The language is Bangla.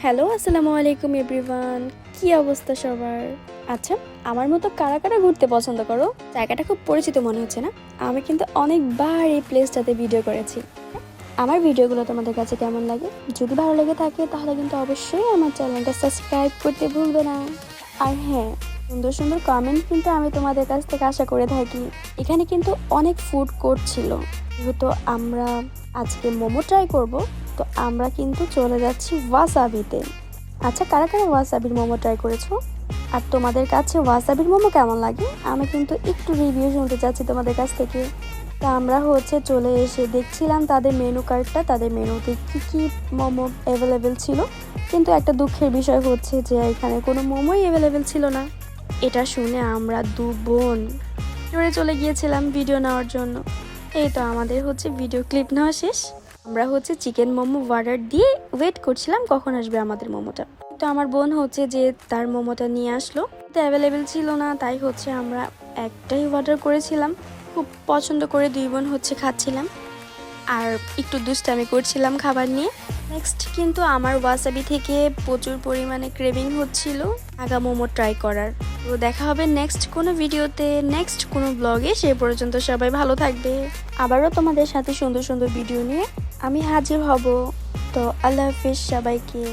হ্যালো, আসসালামু আলাইকুম এভরিওয়ান। কি অবস্থা সবার? আচ্ছা, আমার মতো কারা কারা ঘুরতে পছন্দ করো? জায়গাটা খুব পরিচিত মনে হচ্ছে না? আমি কিন্তু অনেকবার এই প্লেসটাতে ভিডিও করেছি। আমার ভিডিওগুলো তোমাদের কাছে কেমন লাগে? যদি ভালো লেগে থাকে তাহলে কিন্তু অবশ্যই আমার চ্যানেলটা সাবস্ক্রাইব করতে ভুলবে না। আর হ্যাঁ, সুন্দর সুন্দর কমেন্ট কিন্তু আমি তোমাদের কাছ থেকে আশা করে থাকি। এখানে কিন্তু অনেক ফুড কোর্ট ছিল, যেহেতু আমরা আজকে মোমো ট্রাই করব, তো আমরা কিন্তু চলে যাচ্ছি ওয়াসাবিতে। আচ্ছা, কারা কারা ওয়াসাবির মোমো ট্রাই করেছো? আর তোমাদের কাছে ওয়াসাবির মোমো কেমন লাগে? আমি কিন্তু একটু রিভিউ শুনতে চাচ্ছি তোমাদের কাছ থেকে। তা আমরা চলে এসে দেখছিলাম তাদের মেনু কার্ডটা, তাদের মেনুতে কী কী মোমো অ্যাভেলেবেল ছিল। কিন্তু একটা দুঃখের বিষয় হচ্ছে যে এখানে কোনো মোমোই অ্যাভেলেবেল ছিল না। এটা শুনে আমরা দু বোন দৌড়ে চলে গিয়েছিলাম ভিডিও নেওয়ার জন্য। এই তো আমাদের ভিডিও ক্লিপ নেওয়া শেষ। আমরা চিকেন মোমো অর্ডার দিয়ে ওয়েট করছিলাম কখন আসবে আমাদের মোমোটা। তো আমার বোন যে তার মোমোটা নিয়ে আসলো, তো অ্যাভেলেবেল ছিল না, তাই আমরা একটাই অর্ডার করেছিলাম। খুব পছন্দ করে দুই বোন খাচ্ছিলাম আর একটু দুষ্টামি করছিলাম খাবার নিয়ে। নেক্সট কিন্তু আমার ওয়াসাবি থেকে প্রচুর পরিমাণে ক্রেভিং হচ্ছিল আগা মোমো ট্রাই করার। তো দেখা হবে নেক্সট কোনো ভিডিওতে, নেক্সট কোনো ব্লগে। সে পর্যন্ত সবাই ভালো থাকবে। আবারও তোমাদের সাথে সুন্দর সুন্দর ভিডিও নিয়ে আমি হাজির হব। তো আল্লাহ হাফিজ সবাইকে।